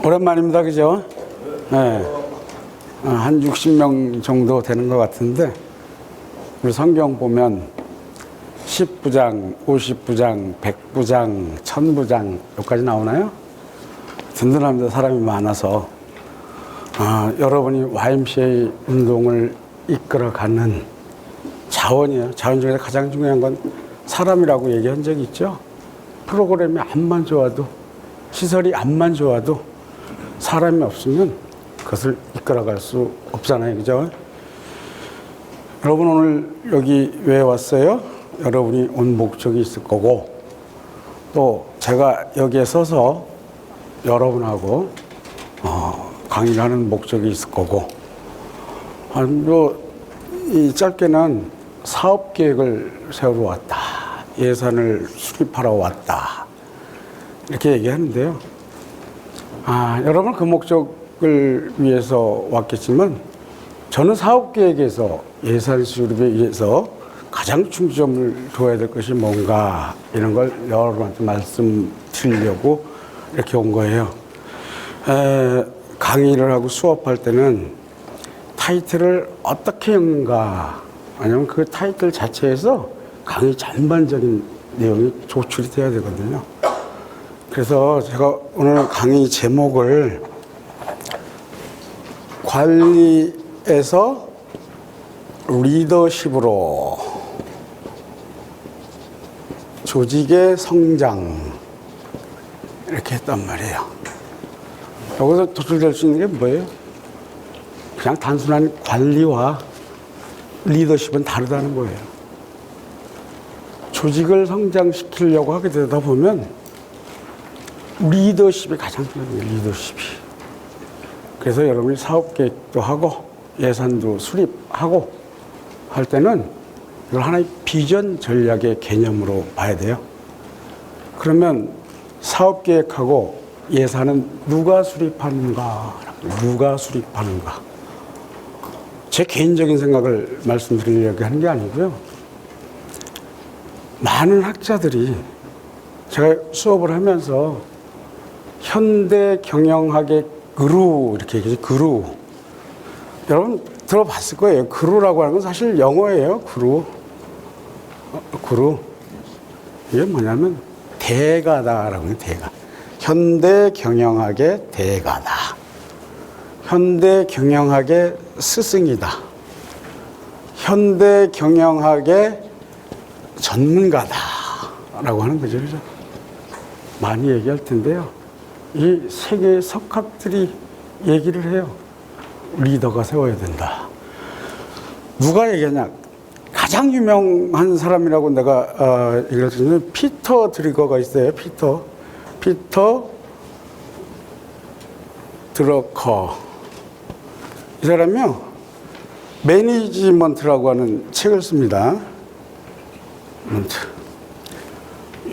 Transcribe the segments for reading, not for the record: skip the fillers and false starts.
오랜만입니다. 그죠? 네. 한 60명 정도 되는 것 같은데, 우리 성경 보면 10부장, 50부장, 100부장, 1000부장 여기까지 나오나요? 든든합니다. 사람이 많아서. 여러분이 YMCA 운동을 이끌어가는 자원이에요. 자원 중에서 가장 중요한 건 사람이라고 얘기한 적이 있죠. 프로그램이 암만 좋아도, 시설이 암만 좋아도 사람이 없으면 그것을 이끌어갈 수 없잖아요. 그죠? 여러분 오늘 여기 왜 왔어요? 여러분이 온 목적이 있을 거고, 또 제가 여기에 서서 여러분하고 강의를 하는 목적이 있을 거고, 이 짧게는 사업 계획을 세우러 왔다, 예산을 수립하러 왔다, 이렇게 얘기하는데요. 여러분 그 목적을 위해서 왔겠지만, 저는 사업 계획에서 예산 수립에 의해서 가장 중점을 둬야 될 것이 뭔가, 이런 걸 여러분한테 말씀드리려고 이렇게 온 거예요. 강의를 하고 수업할 때는 타이틀을 어떻게 읽는가, 아니면 그 타이틀 자체에서 강의 전반적인 내용이 조출이 돼야 되거든요. 그래서 제가 오늘 강의 제목을 관리에서 리더십으로 조직의 성장, 이렇게 했단 말이에요. 여기서 도출될 수 있는 게 뭐예요? 그냥 단순한 관리와 리더십은 다르다는 거예요. 조직을 성장시키려고 하게 되다 보면 리더십이 가장 중요해요. 리더십이. 그래서 여러분이 사업 계획도 하고 예산도 수립하고 할 때는 이걸 하나의 비전 전략의 개념으로 봐야 돼요. 그러면 사업 계획하고 예산은 누가 수립하는가? 누가 수립하는가? 제 개인적인 생각을 말씀드리려고 하는 게 아니고요. 많은 학자들이, 제가 수업을 하면서 현대 경영학의 그루, 이렇게 얘기하죠. 그루. 여러분 들어봤을 거예요. 그루라고 하는 건 사실 영어예요. 그루. 그루. 이게 뭐냐면 대가다라고 해요. 대가. 현대 경영학의 대가다. 현대 경영학의 스승이다. 현대 경영학의 전문가다라고 하는 거죠. 그죠? 많이 얘기할 텐데요. 이 세 개의 석학들이 얘기를 해요. 리더가 세워야 된다. 누가 얘기하냐? 가장 유명한 사람이라고 내가 얘기를 했는데, 피터 드리거가 있어요. 피터 드러커. 이 사람이요, 매니지먼트라고 하는 책을 씁니다.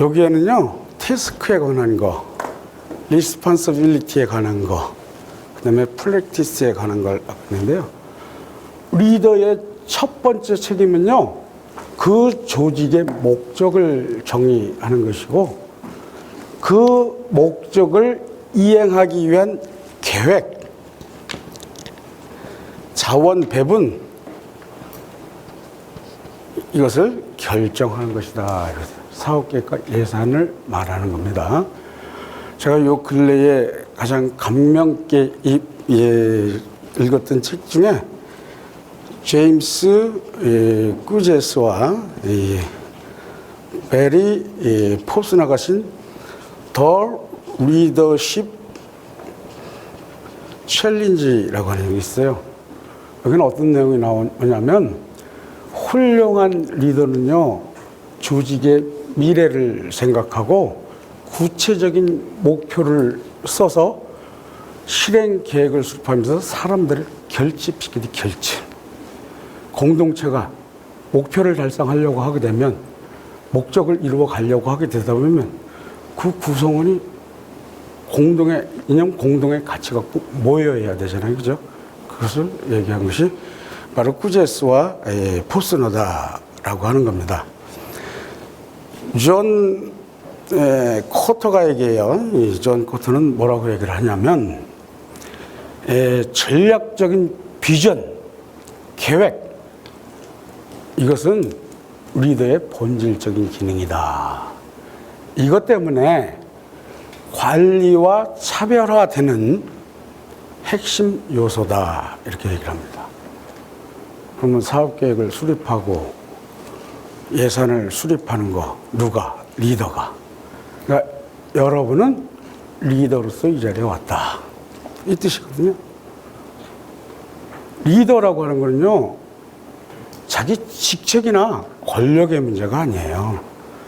여기에는요, 태스크에 관한 거, 리스폰서빌리티에 관한 거, 그 다음에 프랙티스에 관한 걸 봤는데요. 리더의 첫 번째 책임은요, 그 조직의 목적을 정의하는 것이고, 그 목적을 이행하기 위한 계획, 자원 배분, 이것을 결정하는 것이다. 사업계획과 예산을 말하는 겁니다. 제가 요 근래에 가장 감명 깊게 읽었던 책 중에 제임스 꾸제스와 베리 포스너가 쓴 The Leadership Challenge라고 하는 게 있어요. 여기는 어떤 내용이 나오냐면, 훌륭한 리더는요, 조직의 미래를 생각하고 구체적인 목표를 써서 실행 계획을 수립하면서 사람들을 결집시키는 결집. 공동체가 목표를 달성하려고 하게 되면, 목적을 이루어 가려고 하게 되다 보면 그 구성원이 공동의 이념, 공동의 가치 갖고 모여야 되잖아요. 그죠? 그것을 얘기한 것이 바로 꾸제스와 포스너다라고 하는 겁니다. 존 코터가 얘기해요. 이 존 코터는 뭐라고 얘기를 하냐면, 전략적인 비전, 계획, 이것은 리더의 본질적인 기능이다. 이것 때문에 관리와 차별화되는 핵심 요소다. 이렇게 얘기를 합니다. 그러면 사업계획을 수립하고 예산을 수립하는 거 누가? 리더가. 그러니까 여러분은 리더로서 이 자리에 왔다. 이 뜻이거든요. 리더라고 하는 거는요, 자기 직책이나 권력의 문제가 아니에요.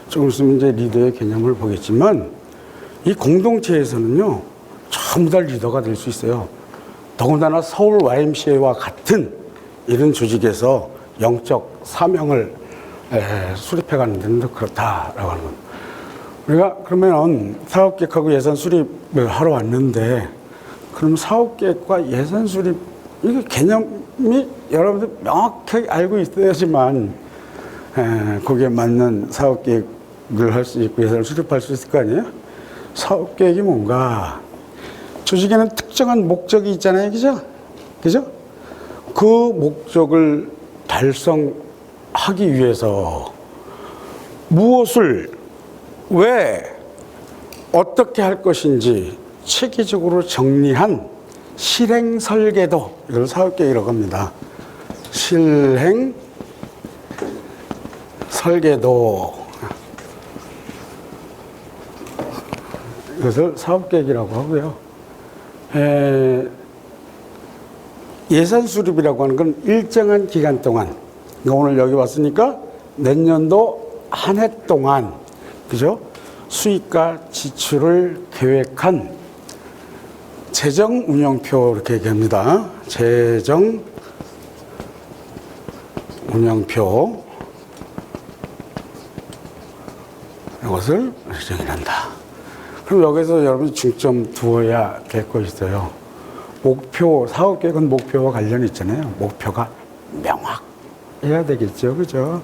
조금 있으면 이제 리더의 개념을 보겠지만, 이 공동체에서는요, 전부 다 리더가 될 수 있어요. 더군다나 서울 YMCA와 같은 이런 조직에서 영적 사명을 수립해 가는 데는 더 그렇다라고 하는 겁니다. 우리가 그러면 사업계획하고 예산 수립을 하러 왔는데, 그럼 사업계획과 예산 수립, 이게 개념이 여러분들 명확하게 알고 있어야지만 거기에 맞는 사업계획을 할 수 있고 예산을 수립할 수 있을 거 아니에요? 사업계획이 뭔가, 조직에는 특정한 목적이 있잖아요. 그죠? 그죠? 그 목적을 달성하기 위해서 무엇을, 왜, 어떻게 할 것인지 체계적으로 정리한 실행 설계도, 이걸 사업계획이라고 합니다. 실행 설계도, 이것을 사업계획이라고 하고요. 예산 수립이라고 하는 건 일정한 기간 동안, 그러니까 오늘 여기 왔으니까 내년도 한 해 동안, 그죠? 수익과 지출을 계획한 재정 운영표, 이렇게 얘기합니다. 재정 운영표, 이것을 정의한다. 그럼 여기서 여러분이 중점 두어야 될 거 있어요. 목표, 사업계획은 목표와 관련이 있잖아요. 목표가 명확해야 되겠죠. 그죠?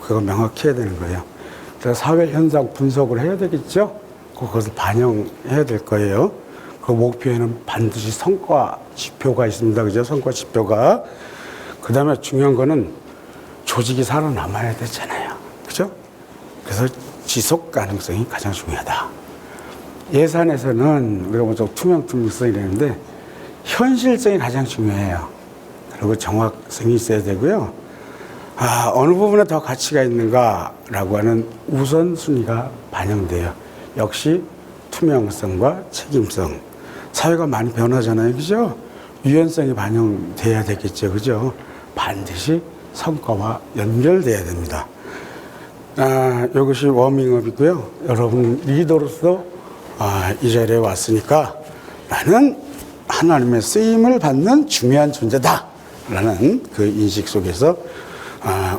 그거 명확히 해야 되는 거예요. 그래서 사회 현상 분석을 해야 되겠죠. 그것을 반영해야 될 거예요. 그 목표에는 반드시 성과 지표가 있습니다. 그죠? 성과 지표가. 그 다음에 중요한 거는 조직이 살아남아야 되잖아요. 그죠? 그래서 지속 가능성이 가장 중요하다. 예산에서는 우리가 먼저 투명성이 되는데 현실성이 가장 중요해요. 그리고 정확성이 있어야 되고요. 어느 부분에 더 가치가 있는가라고 하는 우선순위가 반영돼요. 역시 투명성과 책임성. 사회가 많이 변하잖아요. 그죠? 유연성이 반영돼야 되겠죠. 그죠? 반드시 성과와 연결돼야 됩니다. 이것이 워밍업이고요. 여러분 리더로서 이 자리에 왔으니까 나는 하나님의 쓰임을 받는 중요한 존재다라는 그 인식 속에서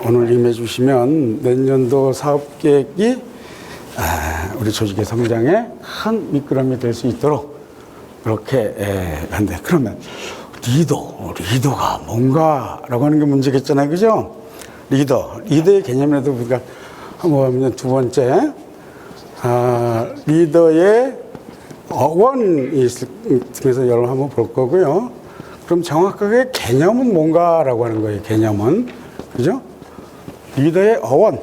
오늘 임해 주시면 내년도 사업계획이 우리 조직의 성장에 큰 미끄럼이 될 수 있도록 그렇게 한데, 그러면 리더가 뭔가라고 하는 게 문제겠잖아요. 그죠? 리더의 개념에도 우리가 한번 보면 두 번째, 리더의 어원이 있으면서 여러분 한번 볼 거고요. 그럼 정확하게 개념은 뭔가라고 하는 거예요. 개념은. 그죠? 리더의 어원.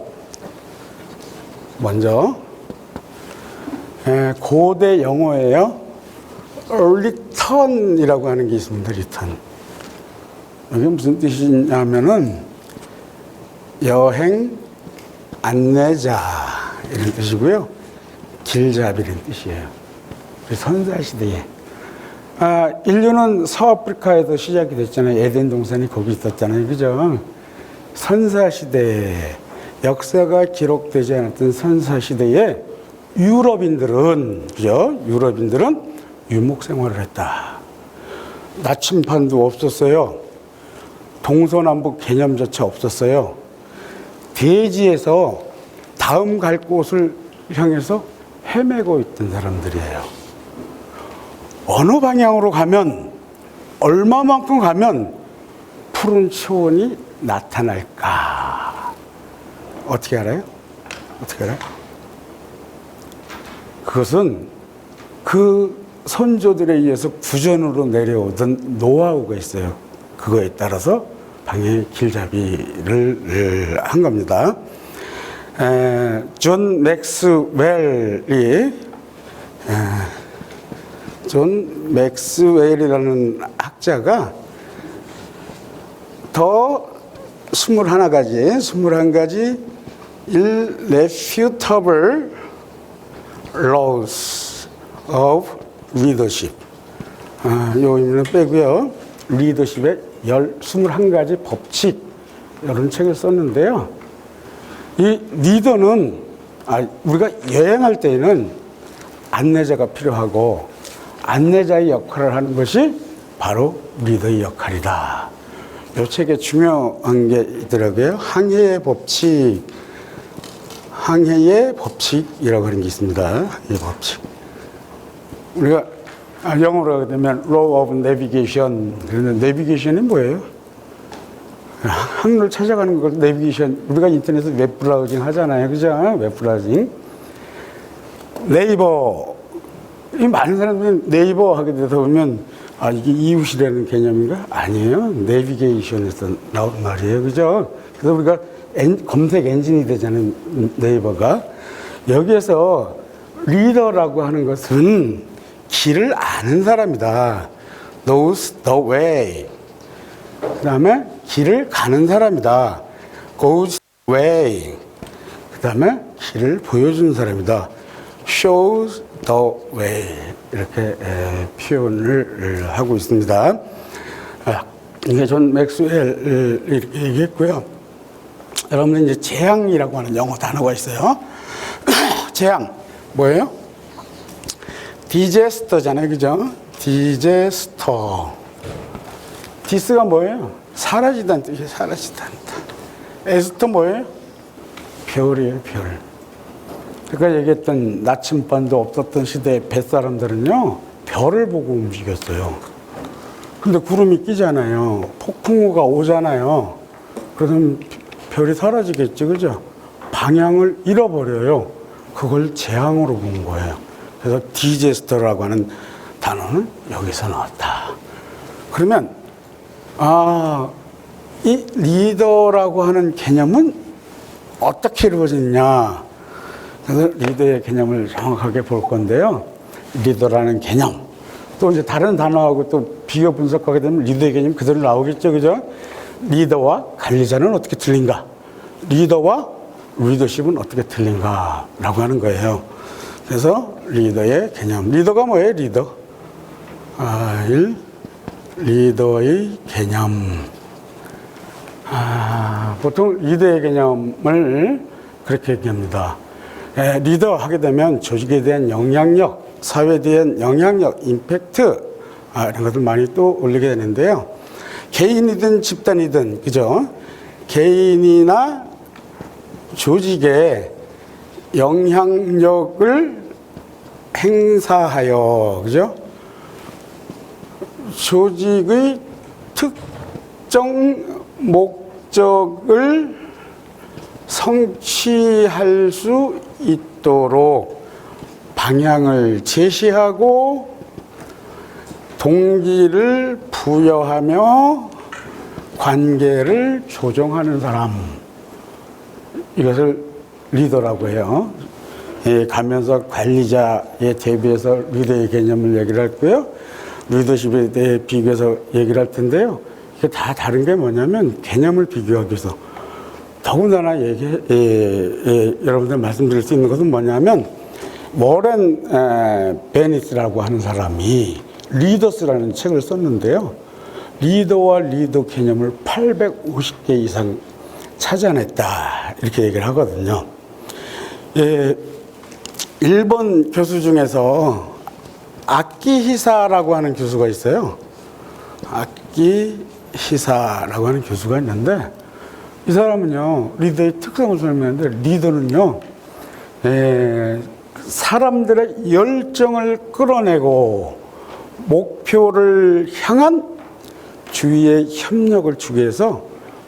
먼저, 고대 영어예요. return이라고 하는 게 있습니다. return. 이게 무슨 뜻이냐면은 여행 안내자 이런 뜻이고요. 길잡이라는 뜻이에요. 선사시대에 인류는 서아프리카에도 시작이 됐잖아요. 에덴 동산이 거기 있었잖아요. 그죠? 선사시대에, 역사가 기록되지 않았던 선사시대에 유럽인들은, 그죠? 유럽인들은 유목 생활을 했다. 나침반도 없었어요. 동서남북 개념조차 없었어요. 대지에서 다음 갈 곳을 향해서 헤매고 있던 사람들이에요. 어느 방향으로 가면, 얼마만큼 가면 푸른 초원이 나타날까? 어떻게 알아요? 어떻게 알아요? 그것은 그 선조들에 의해서 구전으로 내려오던 노하우가 있어요. 그거에 따라서 방향의 길잡이를 한 겁니다. 존 맥스웰이라는 학자가 더 21가지 irrefutable laws of leadership. 요 의미는 빼고요. 리더십의 21가지 법칙, 이런 책을 썼는데요. 이 리더는, 우리가 여행할 때에는 안내자가 필요하고, 안내자의 역할을 하는 것이 바로 리더의 역할이다. 이 책에 중요한 게 있더라고요. 항해의 법칙이라고 하는 게 있습니다. 항해의 법칙. 우리가 영어로 하게 되면 Law of Navigation. 그런데 내비게이션이 뭐예요? 항로를 찾아가는 걸 내비게이션. 우리가 인터넷에서 웹브라우징 하잖아요. 그죠? 웹브라우징. 네이버. 이 많은 사람들이 네이버 하게 되다 보면 이게 이웃이라는 개념인가? 아니에요. 내비게이션에서 나온 말이에요. 그죠? 그래서 우리가 검색 엔진이 되잖아요. 네이버가. 여기에서 리더라고 하는 것은 길을 아는 사람이다. knows the way. 그 다음에 길을 가는 사람이다. goes way. 그 다음에 길을 보여주는 사람이다. shows the way. 이렇게 표현을 하고 있습니다. 이게 존 맥스웰 이렇게 얘기했고요. 여러분들 이제 재앙이라고 하는 영어 단어가 있어요. 재앙 뭐예요? 디제스터잖아요, 그죠? 디제스터. 디스가 뭐예요? 사라지다는 뜻이에요. 사라지다는 뜻. 에스터 뭐예요? 별이에요, 별. 그러니까 얘기했던 나침반도 없었던 시대의 뱃사람들은요, 별을 보고 움직였어요. 근데 구름이 끼잖아요. 폭풍우가 오잖아요. 그러면 별이 사라지겠죠, 그죠? 방향을 잃어버려요. 그걸 재앙으로 본 거예요. 그래서 디제스터라고 하는 단어는 여기서 나왔다. 그러면 이 리더라고 하는 개념은 어떻게 이루어졌냐? 그래서 리더의 개념을 정확하게 볼 건데요. 리더라는 개념. 또 이제 다른 단어하고 또 비교 분석하게 되면 리더의 개념 그대로 나오겠죠, 그죠? 리더와 관리자는 어떻게 틀린가? 리더와 리더십은 어떻게 틀린가라고 하는 거예요. 그래서 리더의 개념. 리더가 뭐예요, 리더? 리더의 개념. 보통 리더의 개념을 그렇게 얘기합니다. 리더 하게 되면 조직에 대한 영향력, 사회에 대한 영향력, 임팩트, 이런 것들 많이 또 올리게 되는데요. 개인이든 집단이든, 그죠? 개인이나 조직에 영향력을 행사하여, 그죠? 조직의 특정 목적을 성취할 수 있도록 방향을 제시하고 동기를 부여하며 관계를 조정하는 사람. 이것을 리더라고 해요. 가면서 관리자에 대비해서 리더의 개념을 얘기를 했고요. 리더십에 대해 비교해서 얘기를 할 텐데요. 이게 다 다른 게 뭐냐면 개념을 비교하기 위해서. 더군다나 여러분들 말씀드릴 수 있는 것은 뭐냐면 워렌 베니스라고 하는 사람이 리더스라는 책을 썼는데요. 리더와 리더 개념을 850개 이상 찾아냈다. 이렇게 얘기를 하거든요. 일본 교수 중에서 아키히사라고 하는 교수가 있어요. 아키히사라고 하는 교수가 있는데 이 사람은요, 리더의 특성을 설명하는데 리더는요, 사람들의 열정을 끌어내고 목표를 향한 주위의 협력을 주기 위해서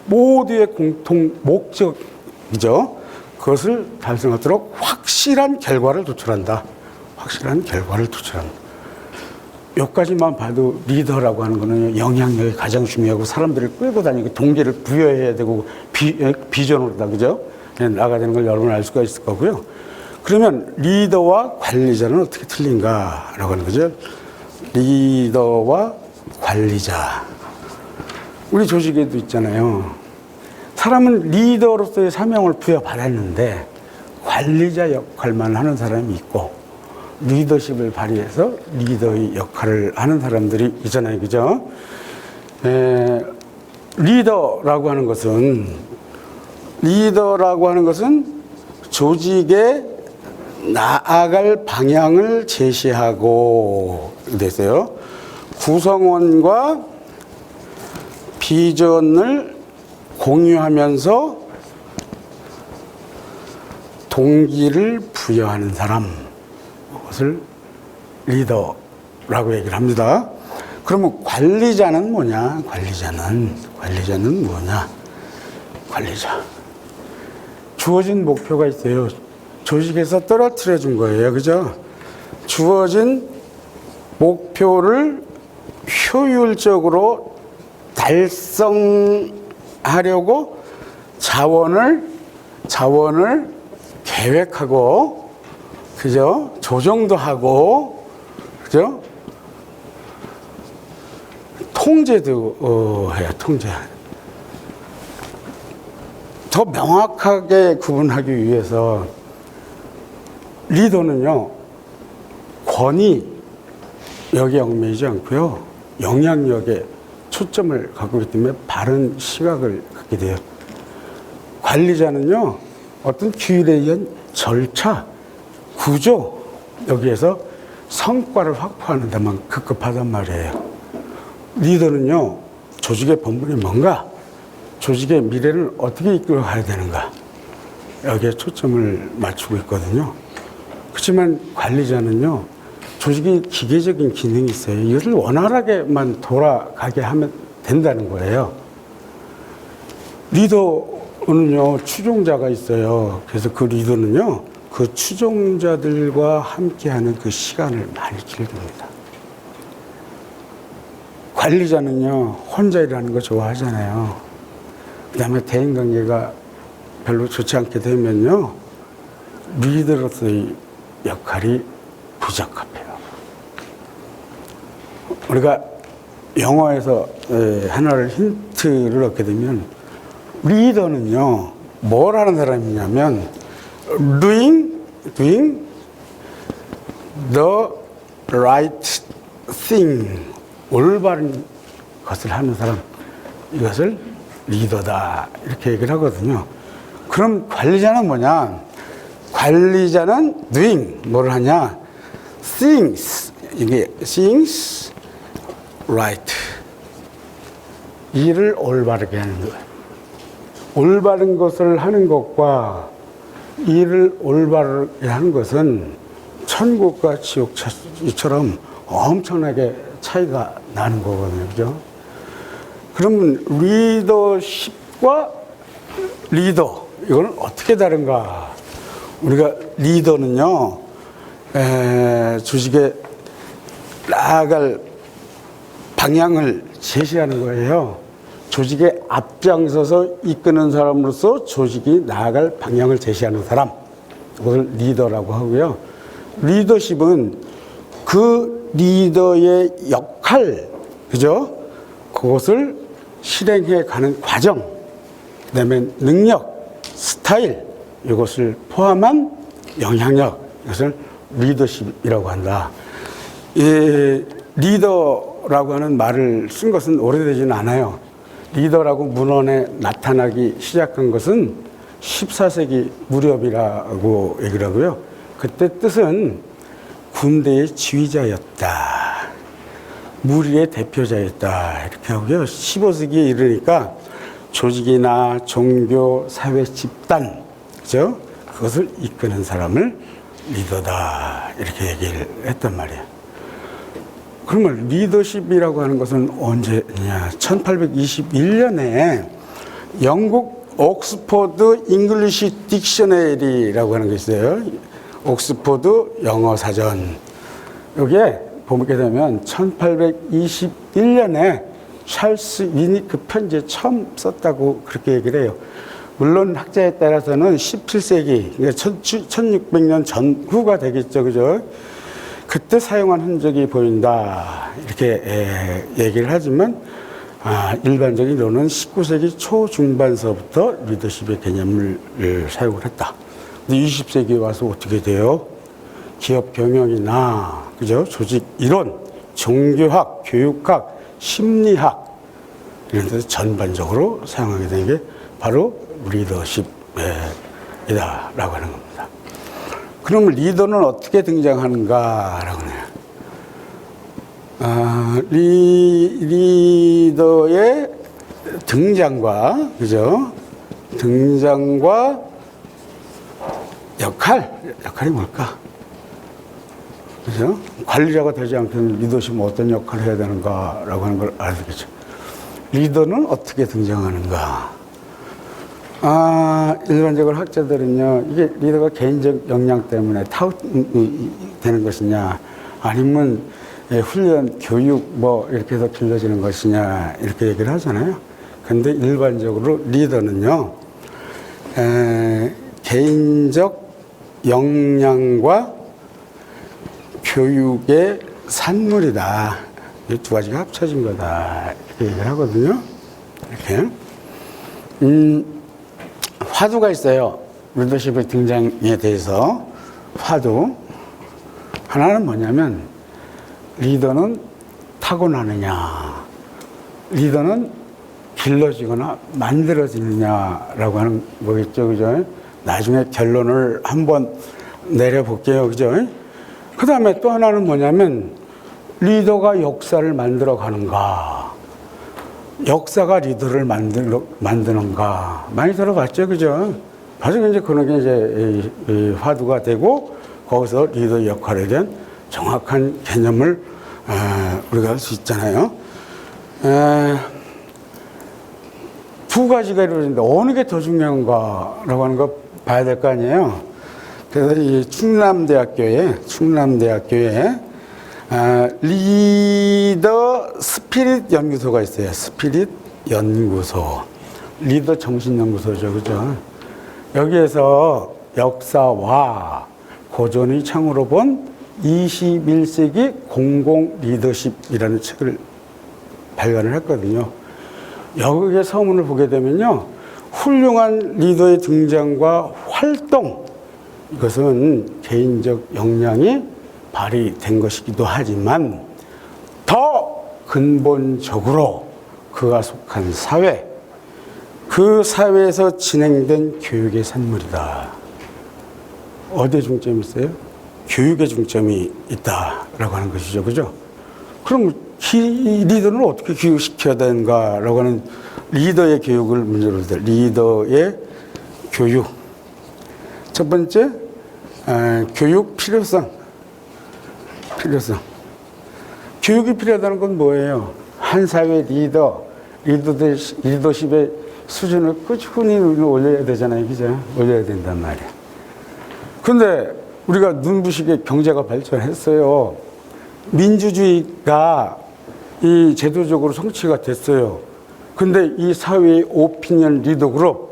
모두의 공통 목적이죠. 그것을 달성하도록 확실한 결과를 도출한다. 확실한 결과를 도출합니다. 여기까지만 봐도 리더라고 하는 거는 영향력이 가장 중요하고 사람들을 끌고 다니고 동기를 부여해야 되고 비전으로다, 그죠? 나가야 되는 걸 여러분 알 수가 있을 거고요. 그러면 리더와 관리자는 어떻게 틀린가라고 하는 거죠. 리더와 관리자. 우리 조직에도 있잖아요. 사람은 리더로서의 사명을 부여받았는데 관리자 역할만 하는 사람이 있고 리더십을 발휘해서 리더의 역할을 하는 사람들이 있잖아요. 그죠? 리더라고 하는 것은 조직에 나아갈 방향을 제시하고 됐어요. 구성원과 비전을 공유하면서 동기를 부여하는 사람, 그것을 리더라고 얘기를 합니다. 그러면 관리자는 뭐냐? 관리자는 뭐냐? 관리자. 주어진 목표가 있어요. 조직에서 떨어뜨려 준 거예요. 그죠? 주어진 목표를 효율적으로 달성하려고 자원을 계획하고, 그죠? 조정도 하고, 그죠? 통제도 해요, 통제. 더 명확하게 구분하기 위해서 리더는요, 권위 여기에 얽매이지 않고요, 영향력에 초점을 갖고 있기 때문에 바른 시각을 갖게 돼요. 관리자는요, 어떤 규율에 의한 절차, 구조, 여기에서 성과를 확보하는 데만 급급하단 말이에요. 리더는요, 조직의 본분이 뭔가, 조직의 미래를 어떻게 이끌어가야 되는가, 여기에 초점을 맞추고 있거든요. 그렇지만 관리자는요, 조직이 기계적인 기능이 있어요. 이것을 원활하게만 돌아가게 하면 된다는 거예요. 리더는요, 추종자가 있어요. 그래서 그 리더는요, 그 추종자들과 함께하는 그 시간을 많이 즐깁니다. 관리자는요, 혼자 일하는 거 좋아하잖아요. 그 다음에 대인관계가 별로 좋지 않게 되면요, 리더로서의 역할이 부적합해요. 우리가 영어에서 하나를 힌트를 얻게 되면, 리더는요, 뭘 하는 사람이냐면 doing the right thing, 올바른 것을 하는 사람, 이것을 리더다, 이렇게 얘기를 하거든요. 그럼 관리자는 뭐냐? 관리자는 doing, 뭘 하냐? things, 이게 things right, 일을 올바르게 하는 거예요. 올바른 것을 하는 것과 일을 올바르게 하는 것은 천국과 지옥처럼 엄청나게 차이가 나는 거거든요. 그죠? 그러면 리더십과 리더, 이거는 어떻게 다른가? 우리가 리더는요, 조직에 나아갈 방향을 제시하는 거예요. 조직에 앞장서서 이끄는 사람으로서 조직이 나아갈 방향을 제시하는 사람, 그것을 리더라고 하고요. 리더십은 그 리더의 역할, 그죠? 그것을 실행해 가는 과정, 그 다음에 능력, 스타일, 이것을 포함한 영향력, 이것을 리더십이라고 한다. 이 리더라고 하는 말을 쓴 것은 오래되지는 않아요. 리더라고 문헌에 나타나기 시작한 것은 14세기 무렵이라고 얘기를 하고요. 그때 뜻은 군대의 지휘자였다, 무리의 대표자였다, 이렇게 하고요. 15세기에 이르니까 조직이나 종교, 사회, 집단, 그죠? 그것을 이끄는 사람을 리더다, 이렇게 얘기를 했단 말이에요. 그러면 리더십이라고 하는 것은 언제냐? 1821년에 영국 옥스퍼드 잉글리시 딕셔너리라고 하는 게 있어요. 옥스포드 영어 사전. 이게 보게 되면 1821년에 찰스 위니 그 편지에 처음 썼다고 그렇게 얘기를 해요. 물론 학자에 따라서는 17세기, 그러니까 1600년 전후가 되겠죠, 그죠? 그때 사용한 흔적이 보인다 이렇게 얘기를 하지만 일반적인 이론은 19세기 초중반서부터 리더십의 개념을 사용을 했다. 근데 20세기에 와서 어떻게 돼요? 기업 경영이나 그죠? 조직 이론, 종교학, 교육학, 심리학 이런 데서 전반적으로 사용하게 된 게 바로 리더십이다라고 하는 겁니다. 그러면 리더는 어떻게 등장하는가라고 해요. 리더의 등장과 그죠? 등장과 역할이 뭘까? 그죠? 관리자가 되지 않고는 리더십은 어떤 역할을 해야 되는가라고 하는 걸 알아야 되겠죠. 리더는 어떻게 등장하는가? 일반적으로 학자들은요, 이게 리더가 개인적 역량 때문에 되는 것이냐, 아니면 훈련, 교육, 뭐, 이렇게 해서 길러지는 것이냐, 이렇게 얘기를 하잖아요. 근데 일반적으로 리더는요, 개인적 역량과 교육의 산물이다. 이 두 가지가 합쳐진 거다. 이렇게 얘기를 하거든요. 이렇게. 화두가 있어요. 리더십의 등장에 대해서. 화두. 하나는 뭐냐면, 리더는 타고나느냐, 리더는 길러지거나 만들어지느냐라고 하는 거겠죠. 그죠? 나중에 결론을 한번 내려볼게요. 그죠? 그 다음에 또 하나는 뭐냐면, 리더가 역사를 만들어 가는가, 역사가 리더를 만드는가, 많이 들어봤죠. 그죠? 바로 이제 그런 게 이제 화두가 되고, 거기서 리더 역할에 대한 정확한 개념을 우리가 할 수 있잖아요. 두 가지가 이루어지는데 어느 게 더 중요한가라고 하는 거 봐야 될 거 아니에요. 그래서 이 충남대학교에 리더 스피릿 연구소가 있어요. 스피릿 연구소. 리더 정신연구소죠. 그죠? 여기에서 역사와 고전의 창으로 본 21세기 공공 리더십이라는 책을 발간을 했거든요. 여기에 서문을 보게 되면요, 훌륭한 리더의 등장과 활동, 이것은 개인적 역량이 발휘된 것이기도 하지만 더 근본적으로 그가 속한 사회, 그 사회에서 진행된 교육의 산물이다. 어디에 중점이 있어요? 교육에 중점이 있다라고 하는 것이죠. 그죠? 그럼 리더는 어떻게 교육시켜야 되는가라고 하는 리더의 교육을 문제로 들 리더의 교육. 첫 번째, 교육 필요성. 교육이 필요하다는 건 뭐예요? 한 사회 리더십의 수준을 꾸준히 올려야 되잖아요. 그죠? 올려야 된단 말이에요. 근데 우리가 눈부시게 경제가 발전했어요. 민주주의가 이 제도적으로 성취가 됐어요. 근데 이 사회의 오피니언 리더 그룹,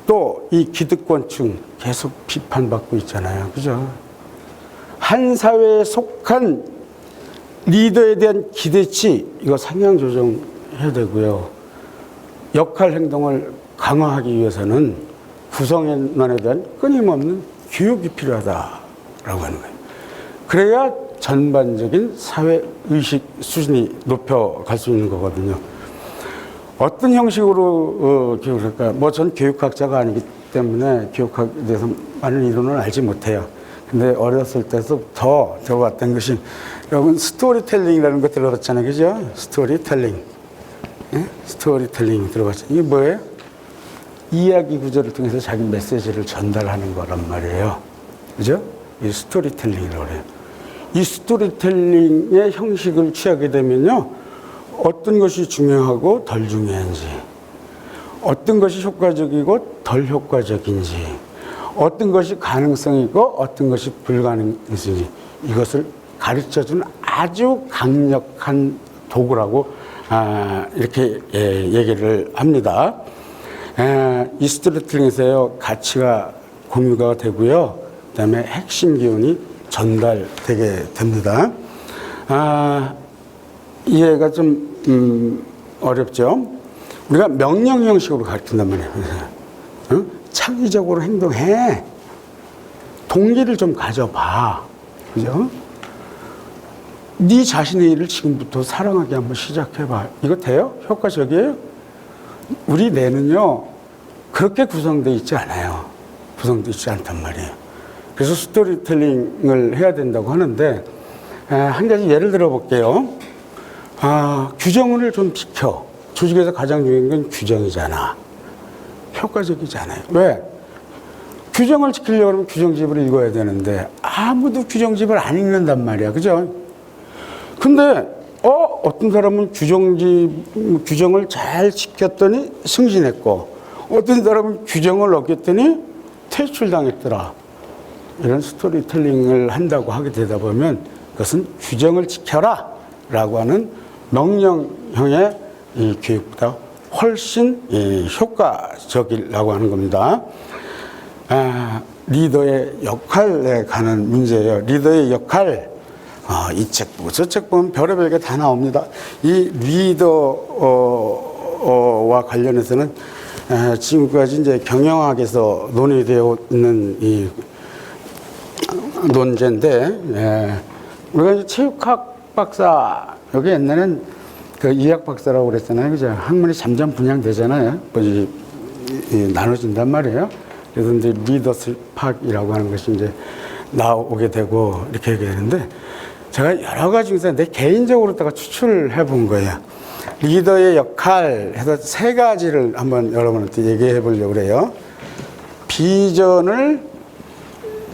또 이 기득권층 계속 비판받고 있잖아요. 그죠? 한 사회에 속한 리더에 대한 기대치, 이거 상향 조정해야 되고요. 역할 행동을 강화하기 위해서는 구성원에 대한 끊임없는 교육이 필요하다라고 하는 거예요. 그래야 전반적인 사회의식 수준이 높여갈 수 있는 거거든요. 어떤 형식으로 교육을 할까요? 뭐 전 교육학자가 아니기 때문에 교육학에 대해서 많은 이론을 알지 못해요. 근데 어렸을 때부터 들어봤던 것이, 여러분 스토리텔링이라는 거 들어봤잖아요. 그죠? 스토리텔링. 예? 스토리텔링 들어봤죠? 이게 뭐예요? 이야기 구조를 통해서 자기 메시지를 전달하는 거란 말이에요. 그죠? 이 스토리텔링이라고 그래요. 이 스토리텔링의 형식을 취하게 되면요, 어떤 것이 중요하고 덜 중요한지, 어떤 것이 효과적이고 덜 효과적인지, 어떤 것이 가능성이 있고 어떤 것이 불가능성이 이것을 가르쳐주는 아주 강력한 도구라고 이렇게 얘기를 합니다. 이 스토리텔링에서요 가치가 공유가 되고요, 그다음에 핵심 기운이 전달되게 됩니다. 이해가 좀 어렵죠. 우리가 명령 형식으로 가르친단 말이에요. 창의적으로 행동해. 동기를 좀 가져봐. 그죠? 네 자신의 일을 지금부터 사랑하게 한번 시작해봐. 이거 돼요? 효과적이에요? 우리 뇌는요, 그렇게 구성되어 있지 않아요. 구성되어 있지 않단 말이에요. 그래서 스토리텔링을 해야 된다고 하는데, 한 가지 예를 들어 볼게요. 규정을 좀 지켜. 조직에서 가장 중요한 건 규정이잖아. 효과적이잖아요. 왜? 규정을 지키려고 하면 규정집을 읽어야 되는데 아무도 규정집을 안 읽는단 말이야. 그죠? 근데 어떤 사람은 규정을 잘 지켰더니 승진했고, 어떤 사람은 규정을 어겼더니 퇴출당했더라. 이런 스토리텔링을 한다고 하게 되다 보면 그것은 규정을 지켜라 라고 하는 명령형의 이 교육보다 훨씬 효과적이라고 하는 겁니다. 리더의 역할에 관한 문제예요. 리더의 역할, 이 책 보고 저 책 보면 별의별 게 다 나옵니다. 이 리더와 관련해서는 지금까지 이제 경영학에서 논의되어 있는 이 논제인데, 우리가 이제 체육학 박사, 여기 옛날엔 그 이학 박사라고 그랬잖아요. 그죠? 학문이 잠잠 분양되잖아요. 나눠진단 말이에요. 그래서 이제 리더십학이라고 하는 것이 이제 나오게 되고 이렇게 얘기하는데, 제가 여러 가지 중에서 내 개인적으로다가 추출해 본 거예요. 리더의 역할 해서 세 가지를 한번 여러분한테 얘기해 보려고 그래요. 비전을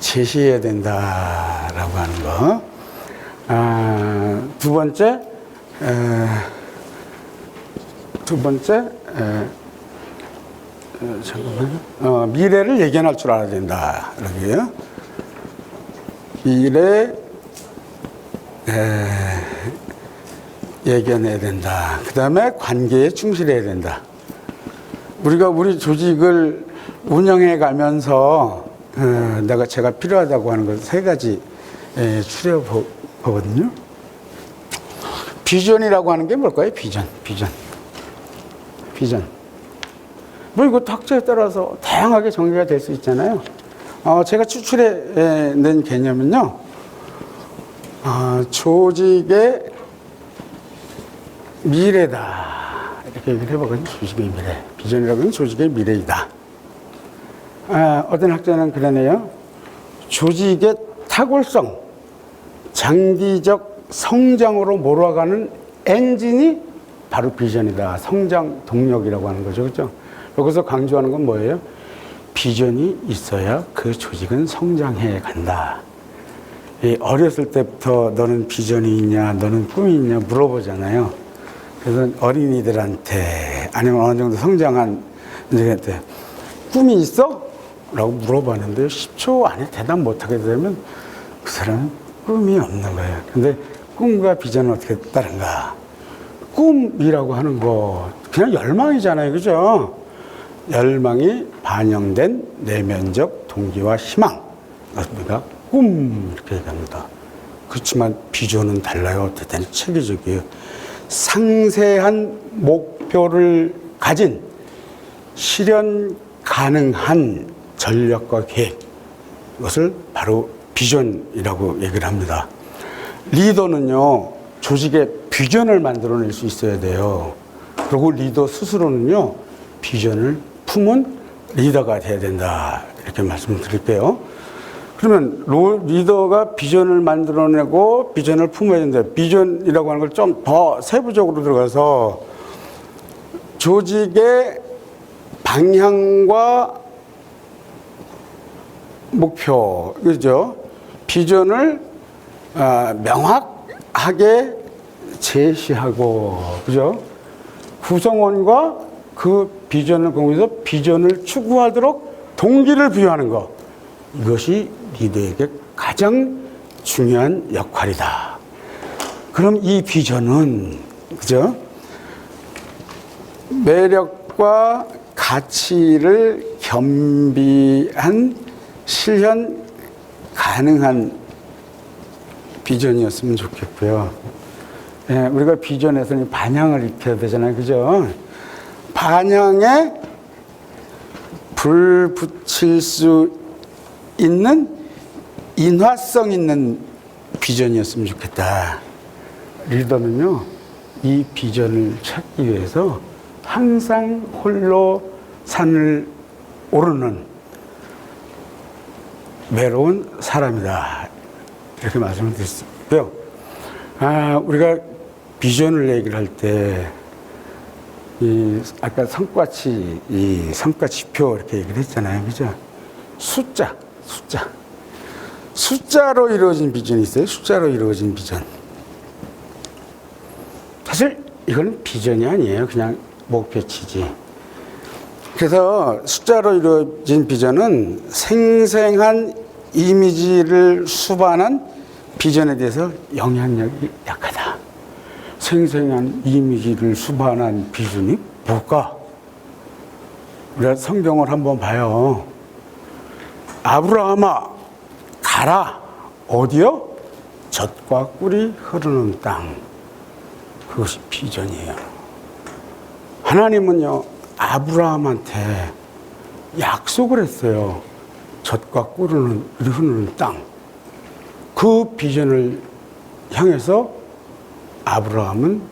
제시해야 된다라고 하는 거. 두 번째, 잠깐만요. 미래를 예견할 줄 알아야 된다. 이렇게요. 미래 예견해야 된다. 그 다음에 관계에 충실해야 된다. 우리가 우리 조직을 운영해 가면서 제가 필요하다고 하는 걸 세 가지 추려 보거든요. 비전이라고 하는 게 뭘까요? 비전. 뭐 이거 학자에 따라서 다양하게 정리가 될 수 있잖아요. 제가 추출해 낸 개념은요, 조직의 미래다. 이렇게 얘기를 해보거든요. 조직의 미래. 비전이라고 하면 조직의 미래이다. 어떤 학자는 그러네요. 조직의 탁월성, 장기적 성장으로 몰아가는 엔진이 바로 비전이다. 성장 동력이라고 하는 거죠. 그렇죠? 여기서 강조하는 건 뭐예요? 비전이 있어야 그 조직은 성장해 간다. 어렸을 때부터 너는 비전이 있냐, 너는 꿈이 있냐 물어보잖아요. 그래서 어린이들한테 아니면 어느 정도 성장한 인생한테 꿈이 있어? 라고 물어봤는데 10초 안에 대답 못하게 되면 그 사람은 꿈이 없는 거예요. 근데 꿈과 비전은 어떻게 다른가? 꿈이라고 하는 거 그냥 열망이잖아요. 그죠? 열망이 반영된 내면적 동기와 희망. 우리가 꿈 이렇게 얘기합니다. 그렇지만 비전은 달라요. 대단히 체계적이에요. 상세한 목표를 가진 실현 가능한 전략과 계획, 이것을 바로 비전이라고 얘기를 합니다. 리더는요, 조직의 비전을 만들어낼 수 있어야 돼요. 그리고 리더 스스로는요, 비전을 품은 리더가 돼야 된다. 이렇게 말씀을 드릴게요. 그러면 리더가 비전을 만들어내고 비전을 품어야 된다. 비전이라고 하는 걸 좀 더 세부적으로 들어가서 조직의 방향과 목표, 그죠? 비전을 명확하게 제시하고, 그죠? 구성원과 그 비전을 공유해서 비전을 추구하도록 동기를 부여하는 거. 이것이 리더에게 가장 중요한 역할이다. 그럼 이 비전은, 그죠? 매력과 가치를 겸비한 실현 가능한 비전이었으면 좋겠고요. 예, 우리가 비전에서는 반향을 입혀야 되잖아요. 그죠? 반향에 불 붙일 수 있는 인화성 있는 비전이었으면 좋겠다. 리더는요, 이 비전을 찾기 위해서 항상 홀로 산을 오르는 외로운 사람이다. 이렇게 말씀을 드렸고요. 우리가 비전을 얘기를 할 때, 아까 성과치, 성과지표 이렇게 얘기를 했잖아요. 그죠? 숫자로 이루어진 비전이 있어요. 숫자로 이루어진 비전. 사실 이건 비전이 아니에요. 그냥 목표치지. 그래서 숫자로 이루어진 비전은 생생한 이미지를 수반한 비전에 대해서 영향력이 약하다. 생생한 이미지를 수반한 비전이 뭘까? 우리가 성경을 한번 봐요. 아브라함아, 가라. 어디요? 젖과 꿀이 흐르는 땅. 그것이 비전이에요. 하나님은요, 아브라함한테 약속을 했어요. 젖과 꿀이 흐르는 땅. 그 비전을 향해서 아브라함은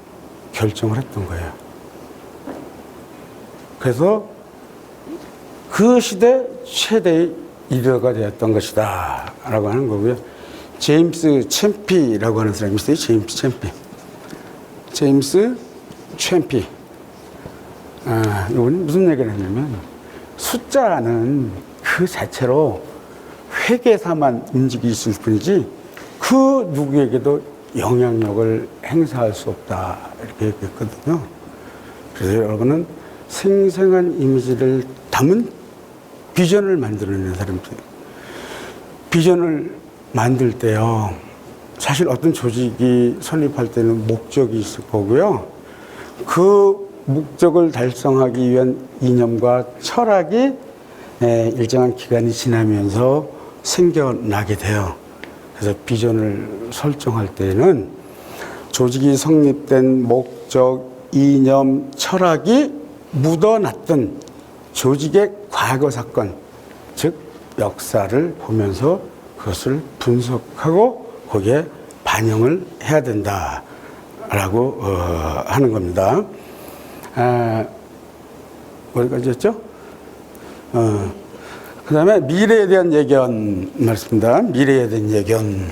결정을 했던 거예요. 그래서 그 시대 최대의 리더가 되었던 것이다 라고 하는 거고요. 제임스 챔피라고 하는 사람이 있어요. 제임스 챔피. 이건 무슨 얘기를 했냐면, 숫자는 그 자체로 회계사만 움직일 뿐이지 그 누구에게도 영향력을 행사할 수 없다, 이렇게 얘기했거든요. 그래서 여러분은 생생한 이미지를 담은 비전을 만들어내는 사람들. 비전을 만들 때요, 사실 어떤 조직이 설립할 때는 목적이 있을 거고요. 그 목적을 달성하기 위한 이념과 철학이 일정한 기간이 지나면서 생겨나게 돼요. 그래서 비전을 설정할 때는 조직이 성립된 목적, 이념, 철학이 묻어났던 조직의 과거 사건, 즉 역사를 보면서 그것을 분석하고 거기에 반영을 해야 된다라고 하는 겁니다. 어디까지였죠? 그 다음에 미래에 대한 예견 말씀입니다. 미래에 대한 예견.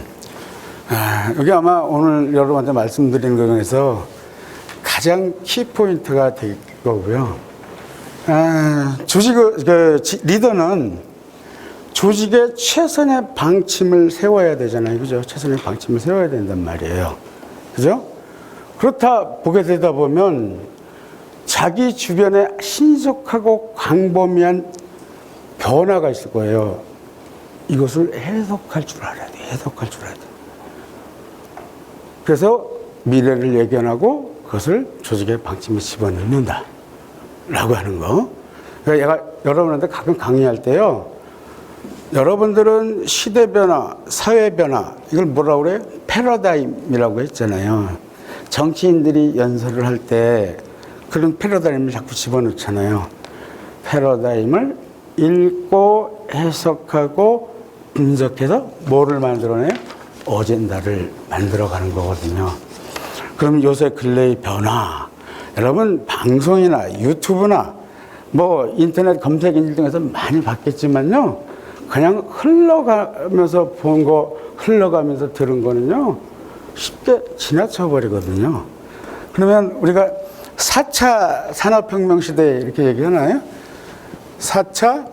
여기 아마 오늘 여러분한테 말씀드리는 것 중에서 가장 키포인트가 될 거고요. 리더는 조직의 최선의 방침을 세워야 되잖아요. 그죠? 최선의 방침을 세워야 된단 말이에요. 그죠? 그렇다 보게 되다 보면 자기 주변에 신속하고 광범위한 변화가 있을 거예요. 이것을 해석할 줄 알아야 돼. 해석할 줄 알아야 돼. 그래서 미래를 예견하고 그것을 조직의 방침에 집어넣는다 라고 하는 거. 그러니까 제가 여러분한테 가끔 강의할 때요, 여러분들은 시대 변화, 사회 변화, 이걸 뭐라고 그래요? 패러다임이라고 했잖아요. 정치인들이 연설을 할 때 그런 패러다임을 자꾸 집어넣잖아요. 패러다임을 읽고 해석하고 분석해서 뭐를 만들어내요? 어젠다를 만들어가는 거거든요. 그럼 요새 근래의 변화, 여러분 방송이나 유튜브나 뭐 인터넷 검색 인질 등에서 많이 봤겠지만요, 그냥 흘러가면서 본 거, 흘러가면서 들은 거는요, 쉽게 지나쳐 버리거든요. 그러면 우리가 4차 산업혁명 시대 이렇게 얘기하나요? 4차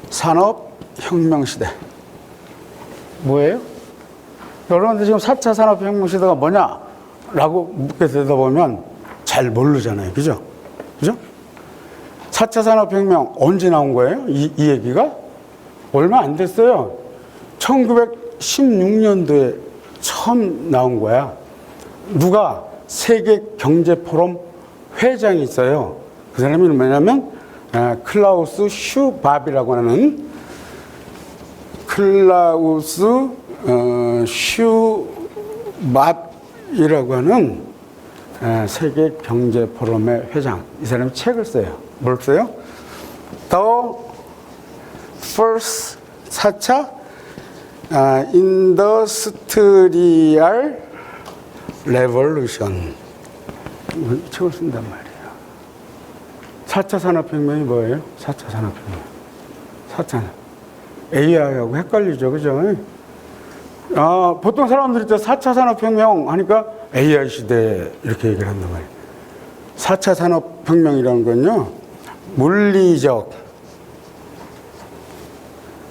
산업혁명 시대. 뭐예요? 여러분들 지금 4차 산업혁명 시대가 뭐냐? 라고 묻게 되다 보면 잘 모르잖아요. 그죠? 그죠? 4차 산업혁명 언제 나온 거예요? 이 얘기가? 얼마 안 됐어요. 1916년도에 처음 나온 거야. 누가? 세계경제포럼 회장이 있어요. 그 사람이 뭐냐면 클라우스 슈밥이라고 하는 슈밥이라고 하는 세계경제포럼의 회장. 이 사람이 책을 써요. 뭘 써요? The First 4차 Industrial Revolution. 이 책을 쓴단 말이에요. 4차 산업혁명이 뭐예요? 4차 산업혁명. 4차. AI하고 헷갈리죠. 그죠? 보통 사람들이 4차 산업혁명 하니까 AI 시대 이렇게 얘기를 한단 말이에요. 4차 산업혁명이라는 건요, 물리적,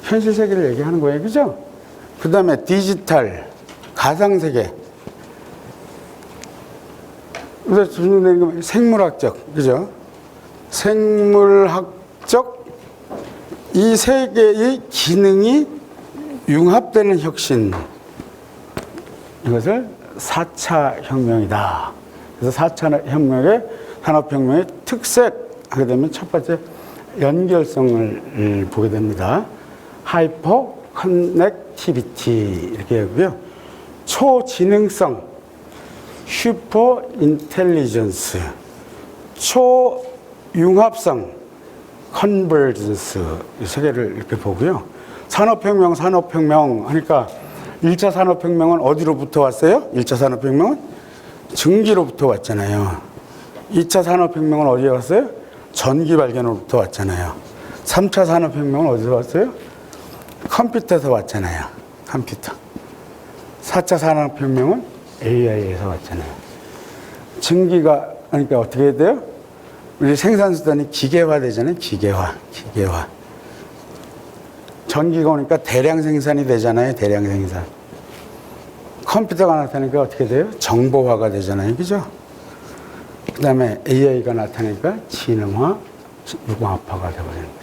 현실 세계를 얘기하는 거예요. 그죠? 그 다음에 디지털, 가상세계. 그래서 준비되는 생물학적, 그죠? 생물학적, 이 세 개의 기능이 융합되는 혁신. 이것을 4차 혁명이다. 그래서 4차 혁명의 산업혁명의 특색 하게 되면 첫 번째 연결성을 보게 됩니다. 하이퍼 커넥티비티 이렇게 하고요. 초지능성, 슈퍼 인텔리전스, 초융합성, 컨버전스 이 세 개를 이렇게 보고요. 산업혁명 하니까 1차 산업혁명은 어디로부터 왔어요? 1차 산업혁명은 증기로부터 왔잖아요. 2차 산업혁명은 어디에 왔어요? 전기 발견으로부터 왔잖아요. 3차 산업혁명은 어디서 왔어요? 컴퓨터에서 왔잖아요. 컴퓨터. 4차 산업혁명은 AI에서 왔잖아요. 증기가 그러니까 어떻게 해야 돼요? 우리 생산수단이 기계화 되잖아요. 기계화. 전기가 오니까 대량 생산이 되잖아요. 대량 생산. 컴퓨터가 나타나니까 어떻게 돼요? 정보화가 되잖아요. 그죠? 그 다음에 AI가 나타나니까 지능화, 융합화가 되어버리는 거죠.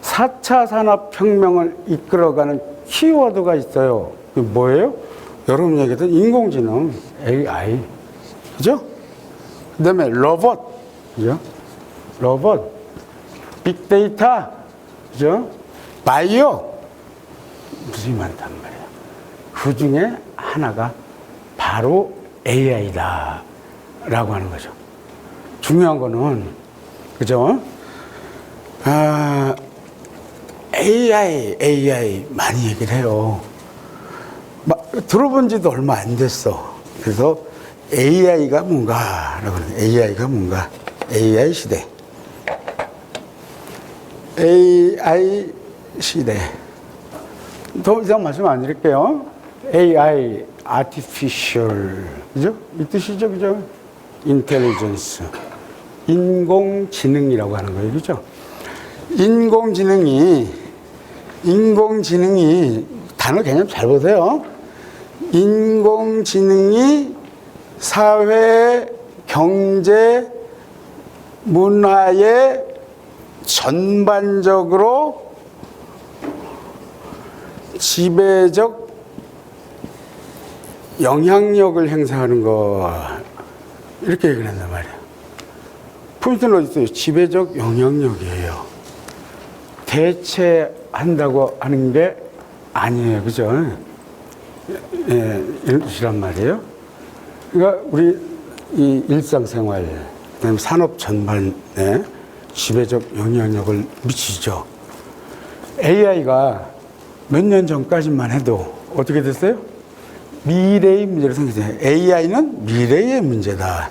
4차 산업혁명을 이끌어가는 키워드가 있어요. 그게 뭐예요? 여러분 얘기했던 인공지능, AI. 그죠? 그 다음에 로봇. 그죠? 로봇. 빅데이터. 그죠? 바이오. 무수히 많단 말이에요. 그 중에 하나가 바로 AI다. 라고 하는 거죠. 중요한 거는, 그죠? AI 많이 얘기를 해요. 들어본 지도 얼마 안 됐어. 그래서 AI가 뭔가라고 하는 AI가 뭔가. AI 시대. AI 시대. 더 이상 말씀 안 드릴게요. AI, Artificial. 그죠? 이 뜻이죠. 그죠? Intelligence. 인공지능이라고 하는 거예요. 그죠? 인공지능이 단어 개념 잘 보세요. 인공지능이 사회, 경제, 문화에 전반적으로 지배적 영향력을 행사하는 거 이렇게 얘기를 한단 말이에요. 포인트는 어디 있어요? 지배적 영향력이에요. 대체한다고 하는 게 아니에요. 그죠? 예, 이런 뜻이란 말이에요. 그러니까 우리 이 일상생활, 그다음에 산업 전반에 지배적 영향력을 미치죠. AI가 몇 년 전까지만 해도 어떻게 됐어요? 미래의 문제로 생겼어요. AI는 미래의 문제다.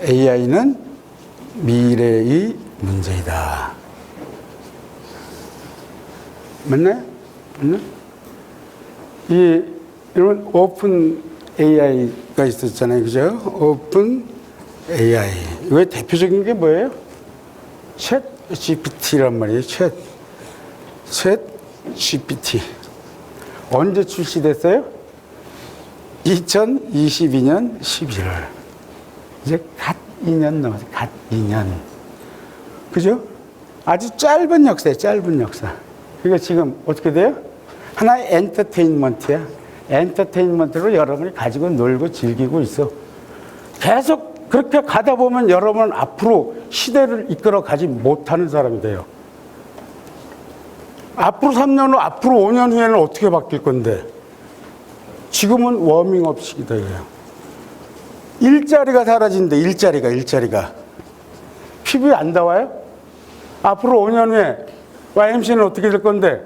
AI는 미래의 문제이다. 맞나요? 이런 오픈 AI가 있었잖아요. 그죠? 오픈 AI. 이거의 대표적인 게 뭐예요? 챗 GPT란 말이에요. 챗 GPT. 언제 출시됐어요? 2022년 11월. 이제 갓 2년 남았어요. 갓 2년. 그죠? 아주 짧은 역사예요. 짧은 역사. 그러니까 지금 어떻게 돼요? 하나의 엔터테인먼트야. 엔터테인먼트로 여러분이 가지고 놀고 즐기고 있어. 계속 그렇게 가다 보면 여러분은 앞으로 시대를 이끌어 가지 못하는 사람이 돼요. 앞으로 3년 후, 앞으로 5년 후에는 어떻게 바뀔 건데? 지금은 워밍업 시기다예요. 일자리가 사라진대, 일자리가. 피부에 안 닿아요? 앞으로 5년 후에 YMCA는 어떻게 될 건데?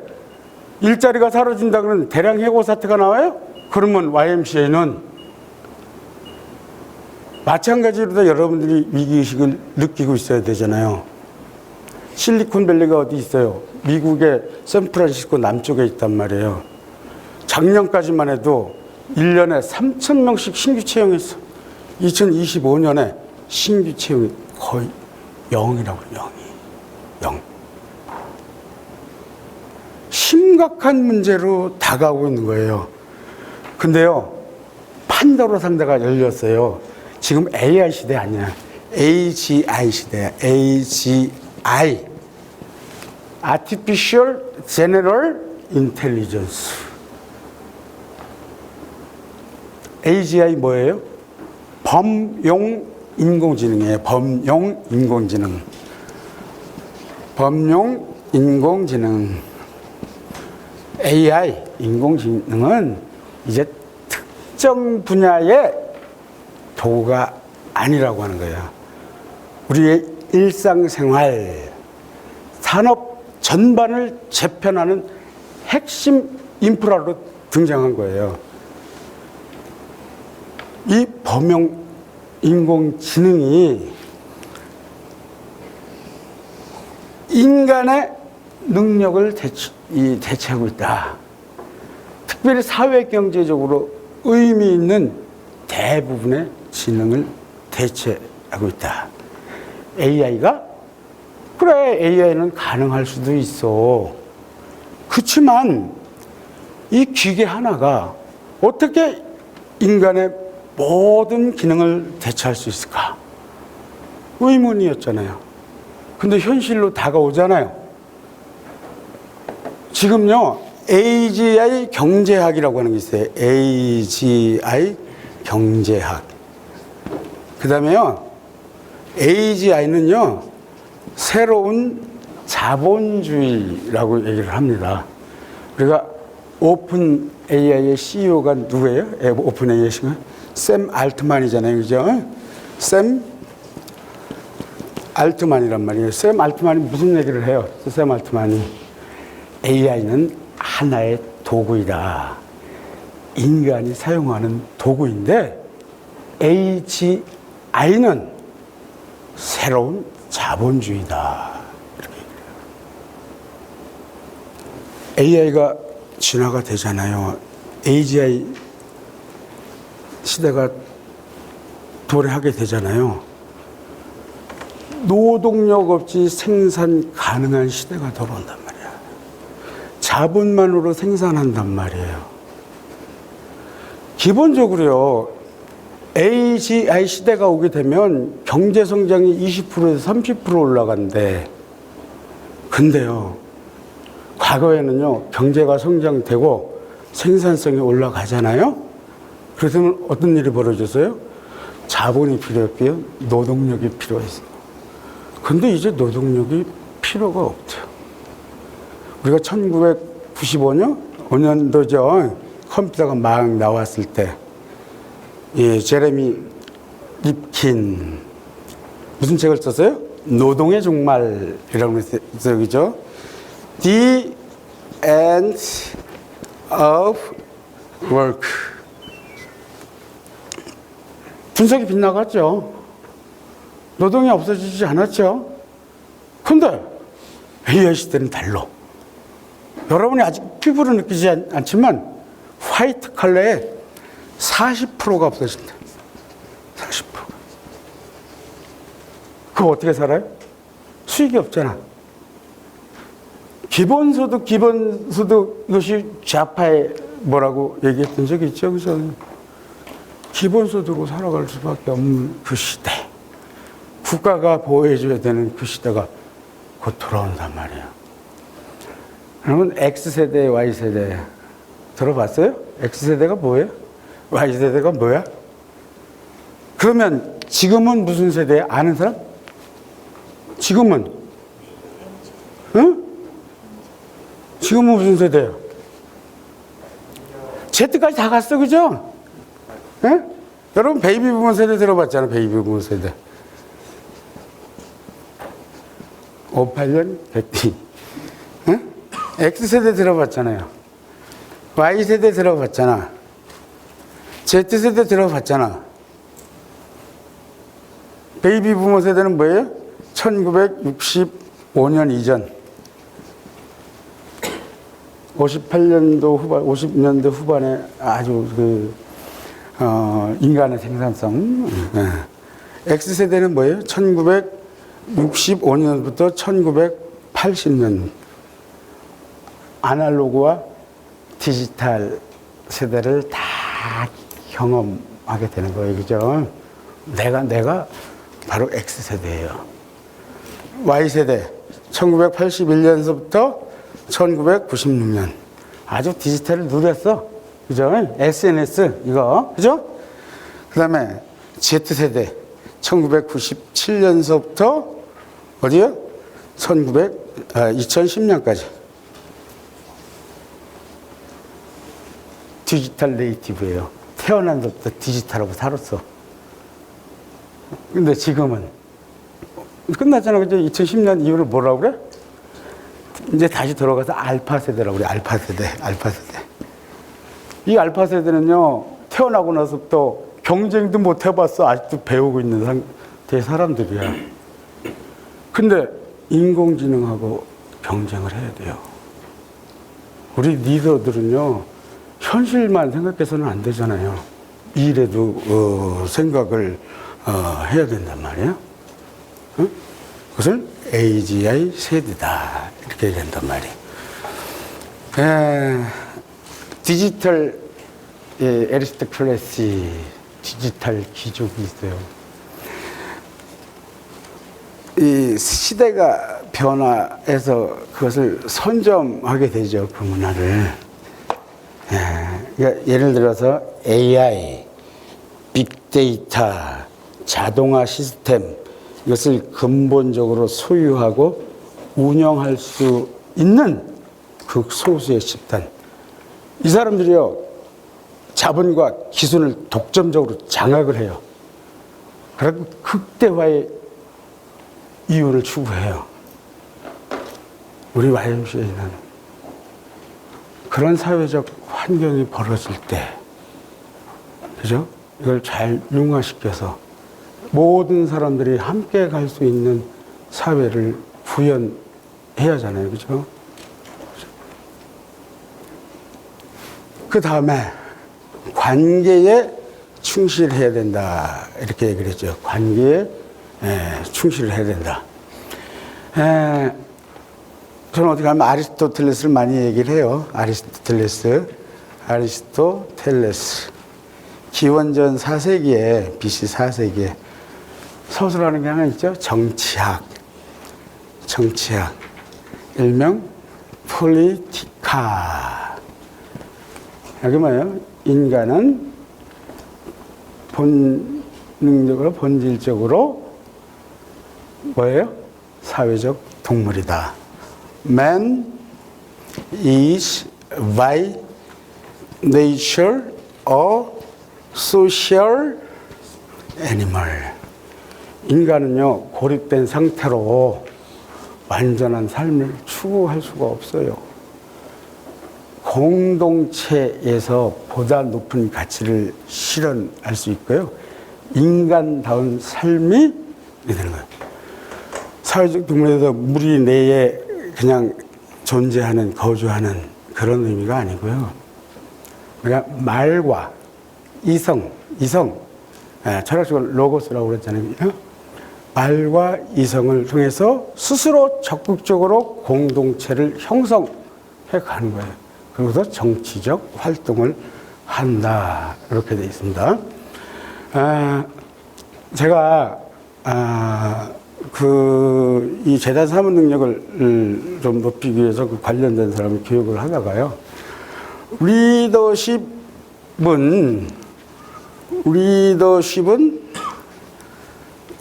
일자리가 사라진다 그러면 대량 해고 사태가 나와요? 그러면 YMCA는 마찬가지로 여러분들이 위기의식을 느끼고 있어야 되잖아요. 실리콘밸리가 어디 있어요? 미국의 샌프란시스코 남쪽에 있단 말이에요. 작년까지만 해도 1년에 3,000명씩 신규 채용했어. 2025년에 신규 채용이 거의 0이라고, 0. 심각한 문제로 다가오고 있는 거예요. 근데요, 판도라 상자가 열렸어요. 지금 AI 시대 아니야. AGI 시대야. AGI. Artificial General Intelligence. AGI 뭐예요? 범용 인공지능이에요. 범용 인공지능. 범용 인공지능. AI, 인공지능은 이제 특정 분야의 도구가 아니라고 하는 거예요. 우리의 일상생활, 산업 전반을 재편하는 핵심 인프라로 등장한 거예요. 이 범용 인공지능이 인간의 능력을 대체하고 있다. 특별히 사회경제적으로 의미 있는 대부분의 지능을 대체하고 있다. AI가? 그래, AI는 가능할 수도 있어. 그렇지만 이 기계 하나가 어떻게 인간의 모든 기능을 대체할 수 있을까? 의문이었잖아요. 근데 현실로 다가오잖아요. 지금요, AGI 경제학이라고 하는 게 있어요. AGI 경제학. 그 다음에요, AGI는요, 새로운 자본주의라고 얘기를 합니다. 우리가 오픈 AI의 CEO가 누구예요? 오픈 AI 샘 알트만이잖아요. 그죠? 샘 알트만이란 말이에요. 샘 알트만이 무슨 얘기를 해요? 샘 알트만이 AI는 하나의 도구이다. 인간이 사용하는 도구인데 AGI는 새로운 자본주의다. AI가 진화가 되잖아요. AGI 시대가 도래하게 되잖아요. 노동력 없이 생산 가능한 시대가 돌아온단 말이야. 자본만으로 생산한단 말이에요. 기본적으로요, AGI 시대가 오게 되면 경제 성장이 20%에서 30% 올라간대. 근데요, 과거에는요, 경제가 성장되고 생산성이 올라가잖아요? 그래서 어떤 일이 벌어졌어요? 자본이 필요했고요, 노동력이 필요했어요. 근데 이제 노동력이 필요가 없대요. 우리가 1995년도죠. 컴퓨터가 막 나왔을 때, 예, 제레미 립킨 무슨 책을 썼어요? 노동의 종말이라고 했어요, 그죠? The End of Work. 분석이 빗나갔죠. 노동이 없어지지 않았죠. 근데 AI 시대는 달라. 여러분이 아직 피부로 느끼지 않지만 화이트 컬러의 40%가 없어진다. 40%. 그거 어떻게 살아요? 수익이 없잖아. 기본소득 이것이 좌파에 뭐라고 얘기했던 적이 있죠. 그래서 기본소득으로 살아갈 수밖에 없는 그 시대. 국가가 보호해줘야 되는 그 시대가 곧 돌아온단 말이에요. 그러면 X세대, Y세대 들어봤어요? X세대가 뭐예요? Y세대가 뭐야? 그러면 지금은 무슨 세대야? 아는 사람? 지금은? 응? 지금은 무슨 세대예요? Z까지 다 갔어, 그죠? 예? 여러분 베이비 부모 세대 들어봤잖아, 베이비 부모 세대. 58년 백띠. 응? X세대 들어봤잖아요. Y세대 들어봤잖아. Z세대 들어봤잖아. 베이비 부모 세대는 뭐예요? 1965년 이전. 58년도 후반, 50년대 후반에 아주 인간의 생산성. X세대는 뭐예요? 1965년부터 1980년. 아날로그와 디지털 세대를 다 경험하게 되는 거예요. 그죠? 내가 바로 X세대예요. Y세대. 1981년서부터 1996년. 아주 디지털을 누렸어. 그죠? SNS, 이거. 그죠? 그 다음에 Z세대. 1997년서부터 어디요? 2010년까지. 디지털 네이티브예요. 태어난 것부터 디지털하고 살았어. 근데 지금은 끝났잖아. 그죠? 2010년 이후로 뭐라고 그래? 이제 다시 들어가서 알파 세대라고 그래. 알파 세대. 이 알파 세대는요, 태어나고 나서부터 경쟁도 못 해봤어. 아직도 배우고 있는 상태의 사람들이야. 근데 인공지능하고 경쟁을 해야 돼요. 우리 리더들은요, 현실만 생각해서는 안 되잖아요. 미래도 생각을 해야 된단 말이에요. 응? 그것을 AGI 세대다 이렇게 얘기한단 말이에요. 디지털 에리스토크래시, 디지털 귀족이 있어요. 이 시대가 변화해서 그것을 선점하게 되죠, 그 문화를. 그러니까 예를 들어서 AI, 빅데이터, 자동화 시스템, 이것을 근본적으로 소유하고 운영할 수 있는 극소수의 집단. 이 사람들이요, 자본과 기술을 독점적으로 장악을 해요. 그리고 극대화의 이유를 추구해요. 우리 YMCA는 그런 사회적 환경이 벌어질 때, 그죠? 이걸 잘 융화시켜서 모든 사람들이 함께 갈 수 있는 사회를 구현해야 하잖아요. 그죠? 그 다음에 관계에 충실해야 된다. 이렇게 얘기를 했죠. 관계에 충실을 해야 된다. 저는 어떻게 하면 아리스토텔레스를 많이 얘기를 해요. 아리스토텔레스. 기원전 4세기에, BC 4세기에 서술하는 게 하나 있죠. 정치학. 일명 폴리티카. 여기 뭐예요? 인간은 본능적으로, 본질적으로 뭐예요? 사회적 동물이다. Man is by nature a social animal. 인간은요, 고립된 상태로 완전한 삶을 추구할 수가 없어요. 공동체에서 보다 높은 가치를 실현할 수 있고요. 인간다운 삶이 되는 거예요. 사회적 동물에서 무리 내에 그냥 존재하는, 거주하는 그런 의미가 아니고요. 그러니까 말과 이성, 철학적으로 로고스라고 그랬잖아요. 말과 이성을 통해서 스스로 적극적으로 공동체를 형성해 가는 거예요. 그리고서 정치적 활동을 한다. 이렇게 되어 있습니다. 제가 이 재단 사무 능력을 좀 높이기 위해서 그 관련된 사람을 교육을 하다가요. 리더십은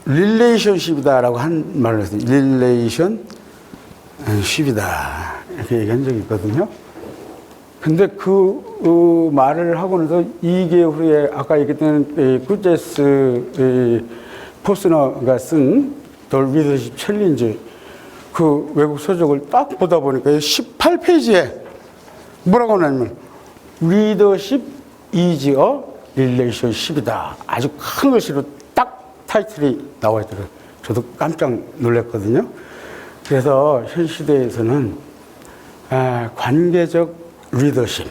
릴레이션십이다라고 한 말을 했어요. 릴레이션십이다. 이렇게 얘기한 적이 있거든요. 근데 그 말을 하고 나서 2개월 후에 아까 얘기했던 구제스 포스너가 쓴 더 리더십 챌린지 그 외국 서적을 딱 보다 보니까 18페이지에 뭐라고 하냐면 리더십 is a relationship이다. 아주 큰 글씨로 딱 타이틀이 나와 있더라고요. 저도 깜짝 놀랐거든요. 그래서 현 시대에서는 관계적 리더십,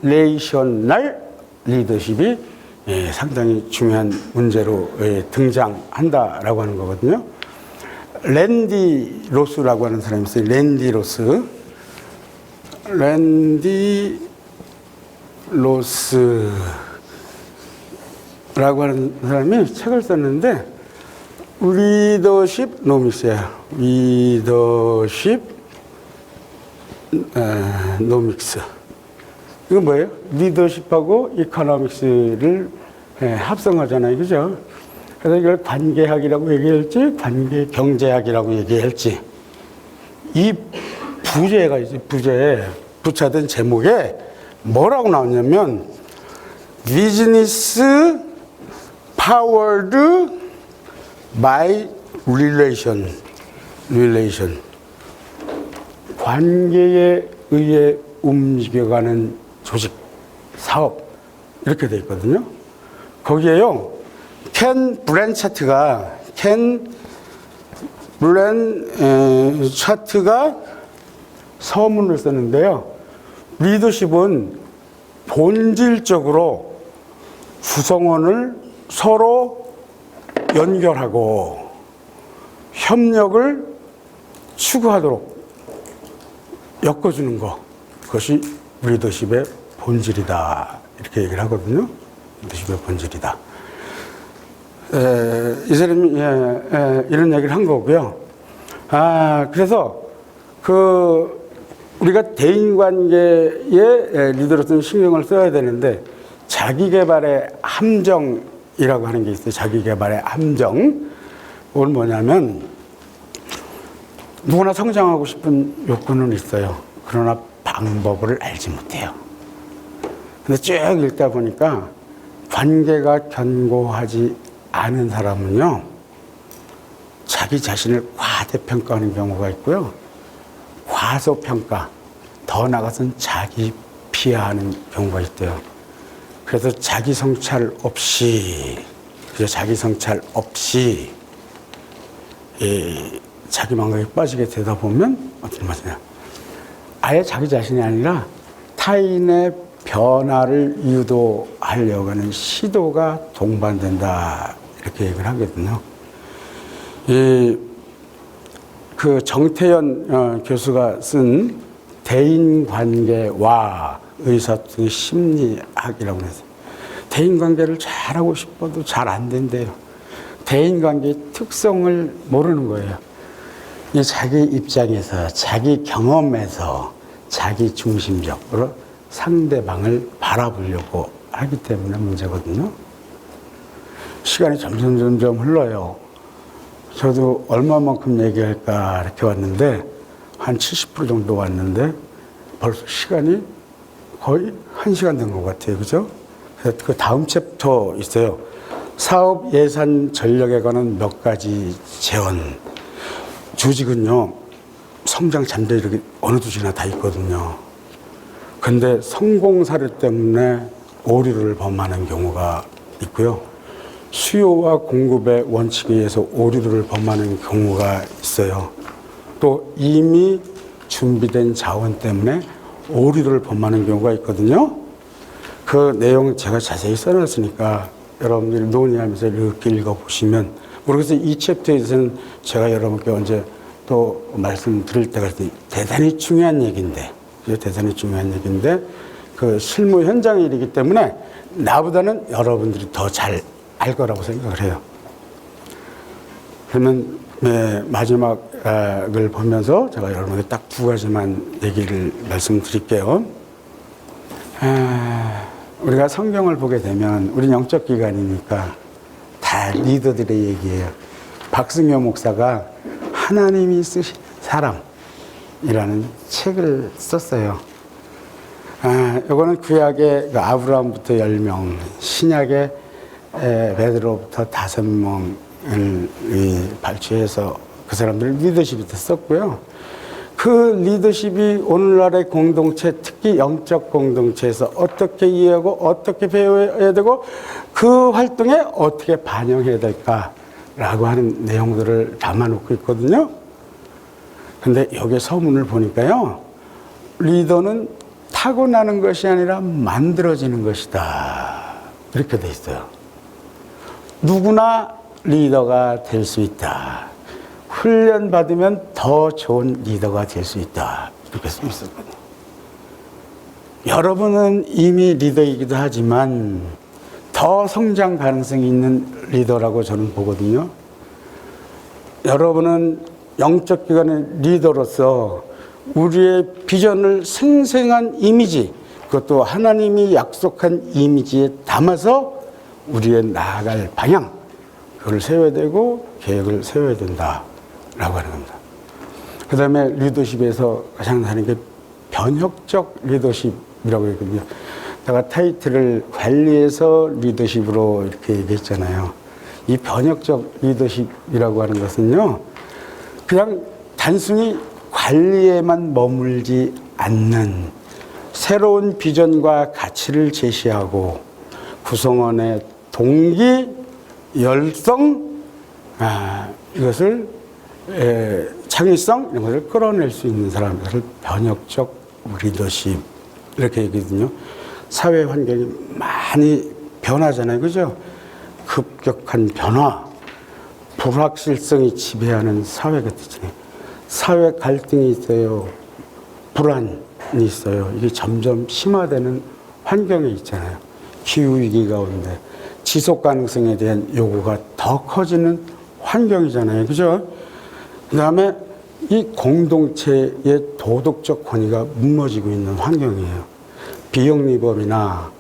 리레이셔널 리더십이 상당히 중요한 문제로 등장한다라고 하는 거거든요. 랜디 로스라고 하는 사람이 있어요. 랜디 로스라고 하는 사람이 책을 썼는데 리더십 노믹스예요. 리더십 노믹스. 이건 뭐예요? 리더십하고 이코노믹스를 합성하잖아요. 그죠? 그래서 이걸 관계학이라고 얘기할지, 관계 경제학이라고 얘기할지. 이 부제가 이제 붙여든 제목에 뭐라고 나오냐면, Business powered by relation. 관계에 의해 움직여가는 조직, 사업 이렇게 돼 있거든요. 거기에요, 켄 블랜차트가 서문을 썼는데요. 리더십은 본질적으로 구성원을 서로 연결하고 협력을 추구하도록 엮어주는 것, 그것이 리더십의 본질이다. 이렇게 얘기를 하거든요. 리더십의 본질이다. 이 사람이 이런 얘기를 한 거고요. 그래서 우리가 대인관계에 리더로서는 신경을 써야 되는데 자기개발의 함정이라고 하는 게 있어요. 자기개발의 함정. 그건 뭐냐면 누구나 성장하고 싶은 욕구는 있어요. 그러나 방법을 알지 못해요. 근데 쭉 읽다 보니까 관계가 견고하지 않은 사람은요, 자기 자신을 과대평가하는 경우가 있고요. 과소평가, 더 나아가서는 자기 비하하는 경우가 있대요. 그래서 자기 성찰 없이 자기 망각에 빠지게 되다 보면 어떤 말이냐, 아예 자기 자신이 아니라 타인의 변화를 유도하려고 하는 시도가 동반된다, 이렇게 얘기를 하거든요. 그 정태현 교수가 쓴 대인관계와 의사소통 심리학이라고 해서 대인관계를 잘하고 싶어도 잘 안 된대요. 대인관계의 특성을 모르는 거예요. 자기 입장에서, 자기 경험에서 자기 중심적으로 상대방을 바라보려고 하기 때문에 문제거든요. 시간이 점점 흘러요. 저도 얼마만큼 얘기할까 이렇게 왔는데 한 70% 정도 왔는데 벌써 시간이 거의 1시간 된 것 같아요. 그죠? 그래서 그 다음 챕터 있어요. 사업 예산 전략에 관한 몇 가지 제언. 조직은요, 성장 잠재 이렇게 어느 조직이나 다 있거든요. 근데 성공 사례 때문에 오류를 범하는 경우가 있고요. 수요와 공급의 원칙에 의해서 오류를 범하는 경우가 있어요. 또 이미 준비된 자원 때문에 오류를 범하는 경우가 있거든요. 그 내용 제가 자세히 써놨으니까 여러분들이 논의하면서 이렇게 읽어보시면, 그래서 이 챕터에서는 제가 여러분께 언제 또 말씀드릴 때가 대단히 중요한 얘기인데, 그 실무 현장의 일이기 때문에 나보다는 여러분들이 더 잘 알 거라고 생각을 해요. 그러면 마지막을 보면서 제가 여러분에게 딱 두 가지만 얘기를 말씀드릴게요. 우리가 성경을 보게 되면 우리 영적 기관이니까 다 리더들의 얘기예요. 박승효 목사가 하나님이 쓰신 사람이라는 책을 썼어요. 이거는 구약의 아브라함부터 10명, 신약의 베드로부터 5명을 발췌해서 그 사람들 리더십부터 썼고요. 그 리더십이 오늘날의 공동체, 특히 영적 공동체에서 어떻게 이해하고 어떻게 배워야 되고 그 활동에 어떻게 반영해야 될까라고 하는 내용들을 담아놓고 있거든요. 근데 여기 서문을 보니까요, 리더는 타고나는 것이 아니라 만들어지는 것이다, 이렇게 돼 있어요. 누구나 리더가 될 수 있다. 훈련받으면 더 좋은 리더가 될 수 있다, 이렇게 써 있었거든요. 여러분은 이미 리더이기도 하지만 더 성장 가능성이 있는 리더라고 저는 보거든요. 여러분은 영적 기관의 리더로서 우리의 비전을 생생한 이미지, 그것도 하나님이 약속한 이미지에 담아서 우리의 나아갈 방향, 그걸 세워야 되고 계획을 세워야 된다라고 하는 겁니다. 그 다음에 리더십에서 가장 다른 게 변혁적 리더십이라고 했거든요. 제가 타이틀을 관리에서 리더십으로 이렇게 얘기했잖아요. 이 변혁적 리더십이라고 하는 것은요, 그냥 단순히 관리에만 머물지 않는 새로운 비전과 가치를 제시하고 구성원의 동기, 열성, 이것을 창의성, 이런 것을 끌어낼 수 있는 사람, 그것을 변혁적 리더십, 이렇게 얘기거든요. 사회 환경이 많이 변하잖아요, 그죠? 급격한 변화, 불확실성이 지배하는 사회가 되잖아요. 사회 갈등이 있어요. 불안이 있어요. 이게 점점 심화되는 환경에 있잖아요. 기후위기 가운데 지속 가능성에 대한 요구가 더 커지는 환경이잖아요. 그죠? 그 다음에 이 공동체의 도덕적 권위가 무너지고 있는 환경이에요. 비영리법이나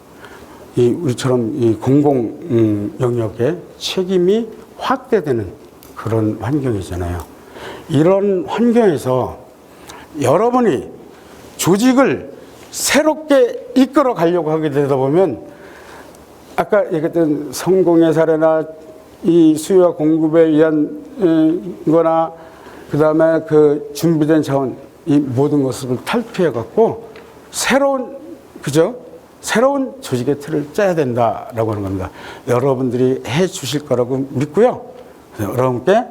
우리처럼 이 공공 영역의 책임이 확대되는 그런 환경이잖아요. 이런 환경에서 여러분이 조직을 새롭게 이끌어 가려고 하게 되다 보면 아까 얘기했던 성공의 사례나 이 수요와 공급에 의한 거나 그 다음에 그 준비된 자원, 이 모든 것을 탈피해 갖고 새로운, 그죠? 새로운 조직의 틀을 짜야 된다라고 하는 겁니다. 여러분들이 해 주실 거라고 믿고요. 여러분께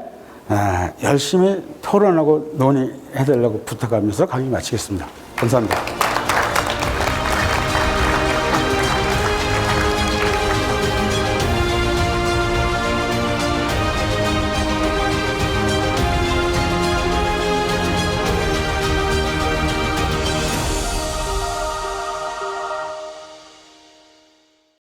열심히 토론하고 논의해 달라고 부탁하면서 강의 마치겠습니다. 감사합니다.